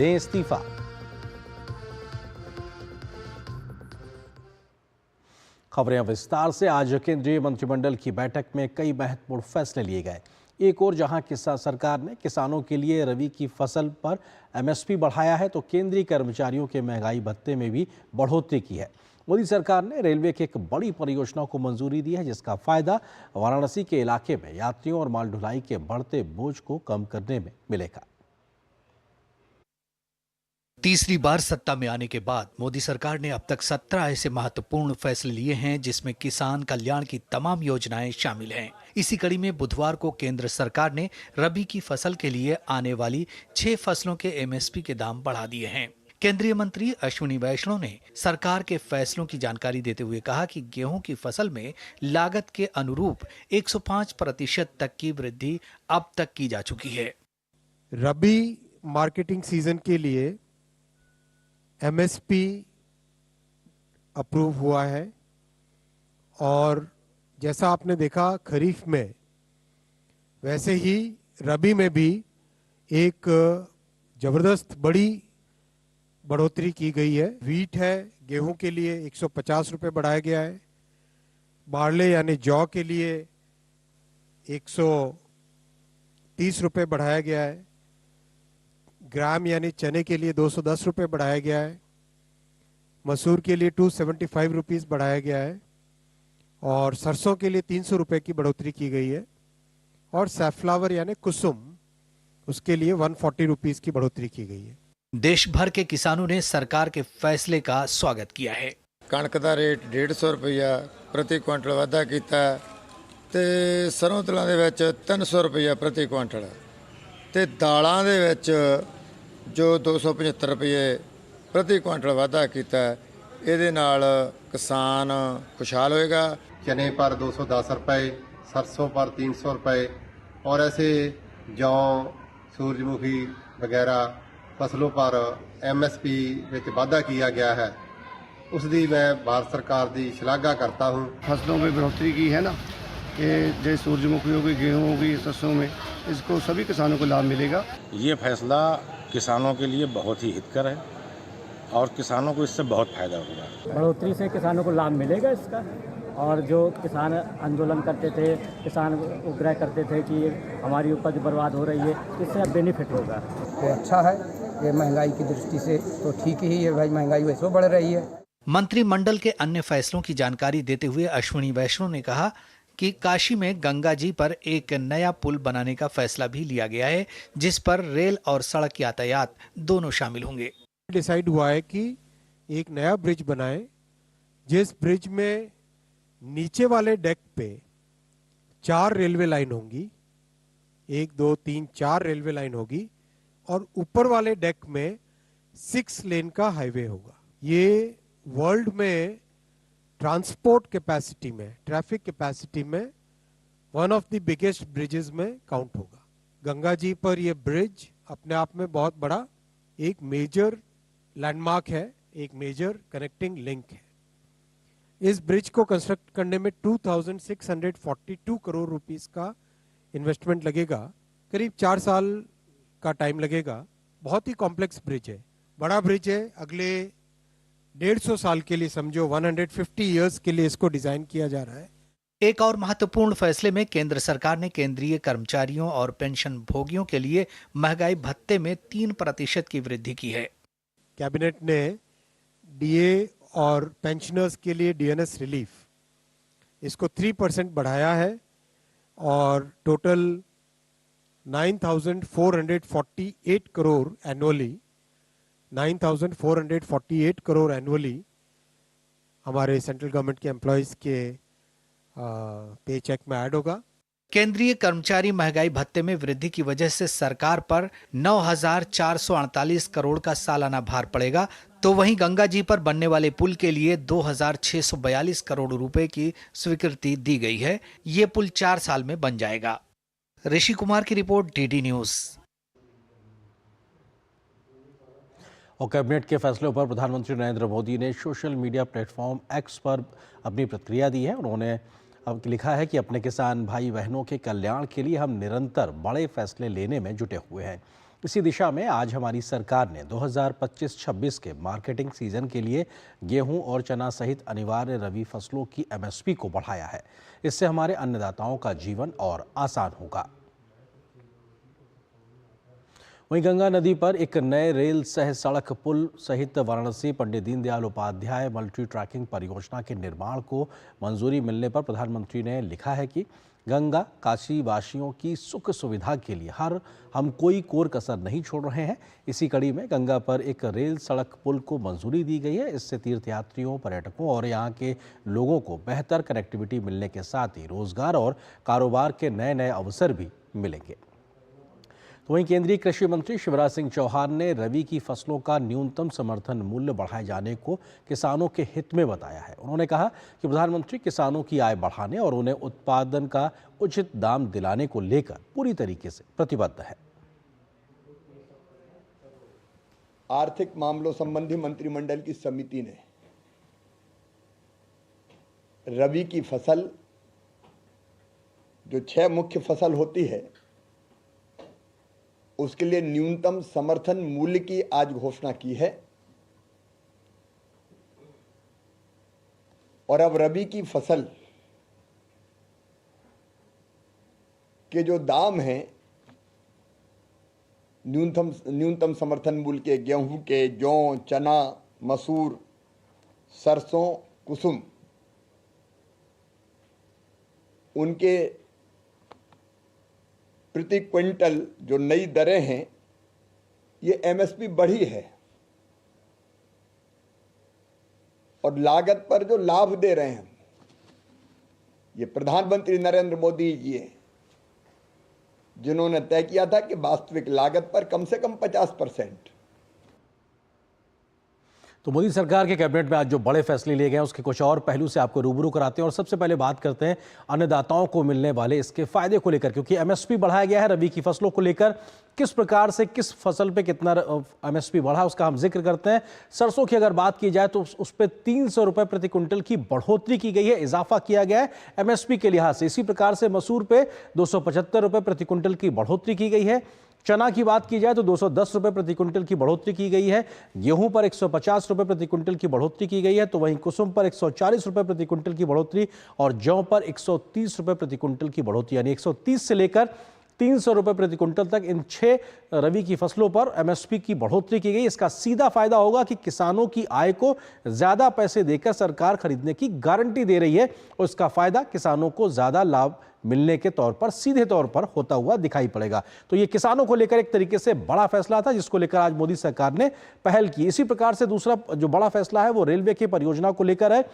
दें इस्तीफा। खबरें विस्तार से। आज केंद्रीय मंत्रिमंडल की बैठक में कई महत्वपूर्ण फैसले लिए गए। एक और जहां सरकार ने किसानों के लिए रबी की फसल पर एमएसपी बढ़ाया है, तो केंद्रीय कर्मचारियों के महंगाई भत्ते में भी बढ़ोतरी की है। मोदी सरकार ने रेलवे की एक बड़ी परियोजना को मंजूरी दी है, जिसका फायदा वाराणसी के इलाके में यात्रियों और माल ढुलाई के बढ़ते बोझ को कम करने में मिलेगा। तीसरी बार सत्ता में आने के बाद मोदी सरकार ने अब तक 17 ऐसे महत्वपूर्ण फैसले लिए हैं, जिसमें किसान कल्याण की तमाम योजनाएं शामिल हैं। इसी कड़ी में बुधवार को केंद्र सरकार ने रबी की फसल के लिए आने वाली 6 फसलों के एमएसपी के दाम बढ़ा दिए हैं। केंद्रीय मंत्री अश्विनी वैष्णव ने सरकार के फैसलों की जानकारी देते हुए कहा कि गेहूं की फसल में लागत के अनुरूप 105% तक की वृद्धि अब तक की जा चुकी है। रबी मार्केटिंग सीजन के लिए एमएसपी अप्रूव हुआ है और जैसा आपने देखा खरीफ में, वैसे ही रबी में भी एक जबरदस्त बड़ी बढ़ोतरी की गई है। व्हीट है, गेहूं के लिए 150 रुपये बढ़ाया गया है। बार्ले यानी जौ के लिए 130 रुपये बढ़ाया गया है। ग्राम यानी चने के लिए 210 रुपये बढ़ाया गया है। मसूर के लिए 275 रुपीज़ बढ़ाया गया है और सरसों के लिए 300 रुपये की बढ़ोतरी की गई है और सैफ्लावर यानी कुसुम, उसके लिए 140 रुपीज़ की बढ़ोतरी की गई है। देश भर के किसानों ने सरकार के फैसले का स्वागत किया है। कणक का रेट 150 रुपया प्रति क्विंटल वाधा किया ते सरों तिलों दे विच 300 रुपया प्रति क्विंटल ते दालां दे विच जो 275 रुपये प्रति क्विंटल वाधा किया। ਇਹਦੇ ਨਾਲ किसान खुशहाल होएगा। चने पर 210 रुपये, सरसों पर 300 रुपये और ऐसे जौ, सूरजमुखी वगैरह फसलों पर एमएसपी ਵਿੱਚ वाधा किया गया है। उसकी मैं भारत सरकार की शलाघा करता हूँ। फसलों में बढ़ोतरी की है ना, ये जैसे सूरजमुखी होगी, गेहूँ होगी, सरसों में, इसको सभी किसानों को लाभ मिलेगा। ये फैसला किसानों के लिए बहुत ही हितकर है और किसानों को इससे बहुत फायदा होगा। बढ़ोतरी से किसानों को लाभ मिलेगा इसका, और जो किसान आंदोलन करते थे, किसान उग्रह करते थे कि हमारी उपज बर्बाद हो रही है, इससे अब बेनिफिट होगा। तो अच्छा है, ये महंगाई की दृष्टि से तो ठीक ही है भाई, महंगाई वैसे बढ़ रही है। मंत्रिमंडल के अन्य फैसलों की जानकारी देते हुए अश्विनी वैष्णव ने कहा कि काशी में गंगा जी पर एक नया पुल बनाने का फैसला भी लिया गया है, जिस पर रेल और सड़क यातायात दोनों शामिल होंगे। डिसाइड हुआ है कि एक नया ब्रिज बनाए, जिस ब्रिज में नीचे वाले डेक पे 4 रेलवे लाइन होंगी, 1 2 3 4 रेलवे लाइन होगी और ऊपर वाले डेक में 6 लेन का हाईवे होगा। ये वर्ल्ड में ट्रांसपोर्ट कैपेसिटी में, ट्रैफिक कैपेसिटी में one of the biggest bridges में काउंट होगा। गंगा जी पर यह ब्रिज अपने आप में बहुत बड़ा एक मेजर लैंडमार्क है, एक मेजर कनेक्टिंग लिंक है। इस ब्रिज को कंस्ट्रक्ट करने में 2642 करोड़ रुपीस का इन्वेस्टमेंट लगेगा। करीब 4 साल का टाइम लगेगा। बहुत ही कॉम्प्लेक्स ब्रिज है, बड़ा ब्रिज है। अगले 150 साल के लिए, समझो 150 ईयर्स के लिए इसको डिजाइन किया जा रहा है। एक और महत्वपूर्ण फैसले में केंद्र सरकार ने केंद्रीय कर्मचारियों और पेंशन भोगियों के लिए महंगाई भत्ते में 3% की वृद्धि की है। कैबिनेट ने डीए और पेंशनर्स के लिए डीएनएस रिलीफ, इसको 3% बढ़ाया है और total 9,448 crore annually, 9,448 crore annually हमारे सेंट्रल गवर्नमेंट के एम्प्लॉयज के पे चेक में ऐड होगा। केंद्रीय कर्मचारी महंगाई भत्ते में वृद्धि की वजह से सरकार पर 9,448 करोड़ का सालाना भार पड़ेगा, तो वहीं गंगा जी पर बनने वाले पुल के लिए 2,642 करोड़ रुपए की स्वीकृति दी गई है। ये पुल 4 साल में बन जाएगा। ऋषि कुमार की रिपोर्ट, डीडी न्यूज। और कैबिनेट के फैसलों पर प्रधानमंत्री नरेंद्र मोदी ने सोशल मीडिया प्लेटफॉर्म एक्स पर अपनी प्रतिक्रिया दी है। उन्होंने अब लिखा है कि अपने किसान भाई बहनों के कल्याण के लिए हम निरंतर बड़े फैसले लेने में जुटे हुए हैं। इसी दिशा में आज हमारी सरकार ने 2025-26 के मार्केटिंग सीजन के लिए गेहूं और चना सहित अनिवार्य रबी फसलों की एमएसपी को बढ़ाया है। इससे हमारे अन्नदाताओं का जीवन और आसान होगा। वहीं गंगा नदी पर एक नए रेल सह सड़क पुल सहित वाराणसी पंडित दीनदयाल उपाध्याय मल्टी ट्रैकिंग परियोजना के निर्माण को मंजूरी मिलने पर प्रधानमंत्री ने लिखा है कि गंगा काशी वासियों की सुख सुविधा के लिए हम कोई कोर कसर नहीं छोड़ रहे हैं। इसी कड़ी में गंगा पर एक रेल सड़क पुल को मंजूरी दी गई है। इससे तीर्थयात्रियों, पर्यटकों और यहाँ के लोगों को बेहतर कनेक्टिविटी मिलने के साथ ही रोजगार और कारोबार के नए नए अवसर भी मिलेंगे। तो वहीं केंद्रीय कृषि मंत्री शिवराज सिंह चौहान ने रबी की फसलों का न्यूनतम समर्थन मूल्य बढ़ाए जाने को किसानों के हित में बताया है। उन्होंने कहा कि प्रधानमंत्री किसानों की आय बढ़ाने और उन्हें उत्पादन का उचित दाम दिलाने को लेकर पूरी तरीके से प्रतिबद्ध है। आर्थिक मामलों संबंधी मंत्रिमंडल की समिति ने रबी की फसल, जो 6 मुख्य फसल होती है, उसके लिए न्यूनतम समर्थन मूल्य की आज घोषणा की है। और अब रबी की फसल के जो दाम हैं, न्यूनतम समर्थन मूल्य के गेहूं के, जौ, चना, मसूर, सरसों, कुसुम, उनके प्रति क्विंटल जो नई दरें हैं, ये एमएसपी बढ़ी है। और लागत पर जो लाभ दे रहे हैं, ये प्रधानमंत्री नरेंद्र मोदी जी हैं, जिन्होंने तय किया था कि वास्तविक लागत पर कम से कम 50%। तो मोदी सरकार के कैबिनेट में आज जो बड़े फैसले लिए गए हैं उसके कुछ और पहलू से आपको रूबरू कराते हैं। और सबसे पहले बात करते हैं अन्नदाताओं को मिलने वाले इसके फायदे को लेकर, क्योंकि एमएसपी बढ़ाया गया है रबी की फसलों को लेकर। किस प्रकार से किस फसल पे कितना एमएसपी बढ़ा उसका हम जिक्र करते हैं। सरसों की अगर बात की जाए तो उस पर 300 रुपये प्रति क्विंटल की बढ़ोतरी की गई है, इजाफा किया गया है एमएसपी के लिहाज से। इसी प्रकार से मसूर पे 275 रुपये प्रति क्विंटल की बढ़ोतरी की गई है। चना की बात की जाए तो 210 रुपये प्रति क्विंटल की बढ़ोतरी की गई है। गेहूं पर 150 रुपये प्रति क्विंटल की बढ़ोतरी की गई है। तो वहीं कुसुम पर 140 रुपये प्रति क्विंटल की बढ़ोतरी और जौ पर 130 रुपये प्रति क्विंटल की बढ़ोतरी, यानी 130 से लेकर 300 रुपये प्रति क्विंटल तक इन 6 रबी की फसलों पर एमएसपी की बढ़ोतरी की गई। इसका सीधा फायदा होगा कि किसानों की आय को ज्यादा पैसे देकर सरकार खरीदने की गारंटी दे रही है और इसका फायदा किसानों को ज्यादा लाभ मिलने के तौर पर सीधे तौर पर होता हुआ दिखाई पड़ेगा। तो ये किसानों को लेकर एक तरीके से बड़ा फैसला था, जिसको लेकर आज मोदी सरकार ने पहल की। इसी प्रकार से दूसरा जो बड़ा फैसला है वो रेलवे की परियोजना को लेकर है।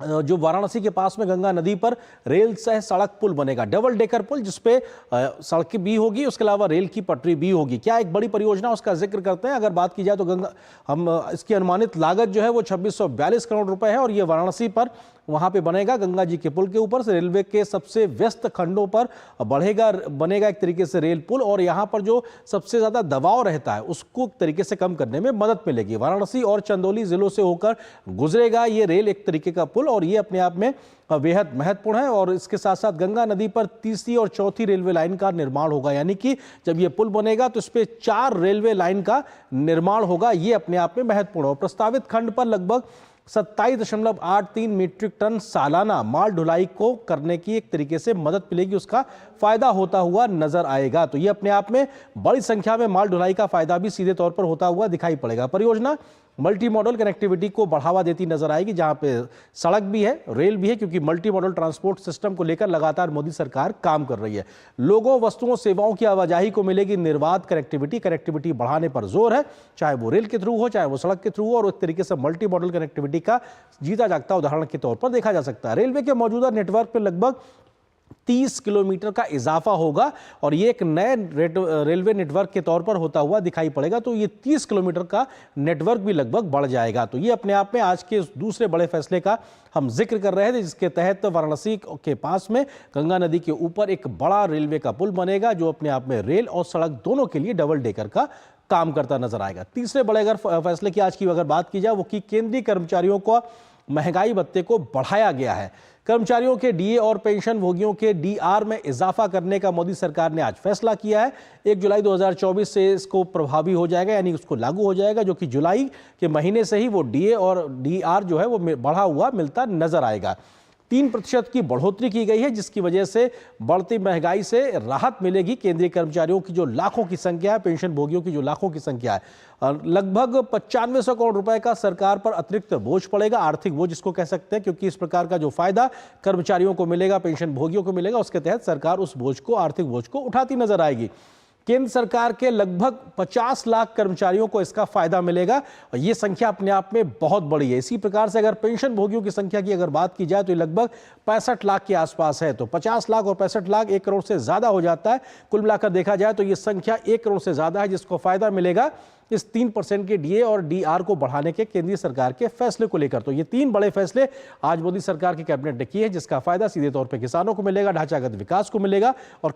जो वाराणसी के पास में गंगा नदी पर रेल सह सड़क पुल बनेगा, डबल डेकर पुल, जिसपे सड़क भी होगी, उसके अलावा रेल की पटरी भी होगी। क्या एक बड़ी परियोजना, उसका जिक्र करते हैं। अगर बात की जाए तो इसकी अनुमानित लागत जो है वो 2642 करोड़ रुपए है और ये वाराणसी पर वहां पे बनेगा। गंगा जी के पुल के ऊपर से रेलवे के सबसे व्यस्त खंडों पर बनेगा एक तरीके से रेल पुल, और यहाँ पर जो सबसे ज्यादा दबाव रहता है उसको एक तरीके से कम करने में मदद मिलेगी। वाराणसी और चंदौली जिलों से होकर गुजरेगा ये रेल एक तरीके का पुल, और ये अपने आप में बेहद महत्वपूर्ण है। और इसके साथ साथ गंगा नदी पर तीसरी और चौथी रेलवे लाइन का निर्माण होगा, यानी कि जब ये पुल बनेगा तो इस पे 4 रेलवे लाइन का निर्माण होगा। ये अपने आप में महत्वपूर्ण है। प्रस्तावित खंड पर लगभग 27.83 मीट्रिक टन सालाना माल ढुलाई को करने की एक तरीके से मदद मिलेगी, उसका फायदा होता हुआ नजर आएगा। तो ये अपने आप में बड़ी संख्या में माल ढुलाई का फायदा भी सीधे तौर पर होता हुआ दिखाई पड़ेगा। परियोजना मल्टी मॉडल कनेक्टिविटी को बढ़ावा देती नजर आएगी, जहां पे सड़क भी है, रेल भी है, क्योंकि मल्टी मॉडल ट्रांसपोर्ट सिस्टम को लेकर लगातार मोदी सरकार काम कर रही है। लोगों, वस्तुओं, सेवाओं की आवाजाही को मिलेगी निर्बाध कनेक्टिविटी बढ़ाने पर जोर है, चाहे वो रेल के थ्रू हो, चाहे वो सड़क के थ्रू हो, और एक तरीके से मल्टी मॉडल कनेक्टिविटी का जीता जागता उदाहरण के तौर पर देखा जा सकता है। रेलवे के मौजूदा नेटवर्क पर लगभग 30 किलोमीटर का इजाफा होगा और ये एक नए रेलवे नेटवर्क के तौर पर होता हुआ दिखाई पड़ेगा। तो ये 30 किलोमीटर का नेटवर्क भी लगभग बढ़ जाएगा। तो ये अपने आप में आज के दूसरे बड़े फैसले का हम जिक्र कर रहे थे, जिसके तहत वाराणसी के पास में गंगा नदी के ऊपर एक बड़ा रेलवे का पुल बनेगा, जो अपने आप में रेल और सड़क दोनों के लिए डबल डेकर का काम करता नजर आएगा। तीसरे बड़े अगर फैसले की आज की अगर बात की जाए वो कि केंद्रीय कर्मचारियों को महंगाई भत्ते को बढ़ाया गया है। कर्मचारियों के डीए और पेंशन भोगियों के डीआर में इजाफा करने का मोदी सरकार ने आज फैसला किया है। 1 जुलाई 2024 से इसको प्रभावी हो जाएगा, यानी उसको लागू हो जाएगा, जो कि जुलाई के महीने से ही वो डीए और डीआर जो है वो बढ़ा हुआ मिलता नजर आएगा। 3% की बढ़ोतरी की गई है, जिसकी वजह से बढ़ती महंगाई से राहत मिलेगी। केंद्रीय कर्मचारियों की जो लाखों की संख्या है, पेंशन भोगियों की जो लाखों की संख्या है, लगभग 9500 करोड़ रुपए का सरकार पर अतिरिक्त बोझ पड़ेगा, आर्थिक बोझ इसको कह सकते हैं, क्योंकि इस प्रकार का जो फायदा कर्मचारियों को मिलेगा, पेंशन भोगियों को मिलेगा, उसके तहत सरकार उस बोझ को, आर्थिक बोझ को उठाती नजर आएगी। केंद्र सरकार के लगभग 50 लाख कर्मचारियों को इसका फायदा मिलेगा और ये संख्या अपने आप में बहुत बड़ी है। इसी प्रकार से अगर पेंशन भोगियों की संख्या की अगर बात की जाए तो ये लगभग 65 लाख के आसपास है। तो 50 लाख और 65 लाख 1 करोड़ से ज्यादा हो जाता है। कुल मिलाकर देखा जाए तो ये संख्या 1 करोड़ से ज्यादा है, जिसको फायदा मिलेगा इस 3% के डीए और डीआर को बढ़ाने के केंद्रीय सरकार के फैसले को लेकर। तो ये 3 बड़े फैसले आज मोदी सरकार की कैबिनेट ने किए हैं, जिसका फायदा सीधे तौर पर किसानों को मिलेगा, ढांचागत विकास को मिलेगा और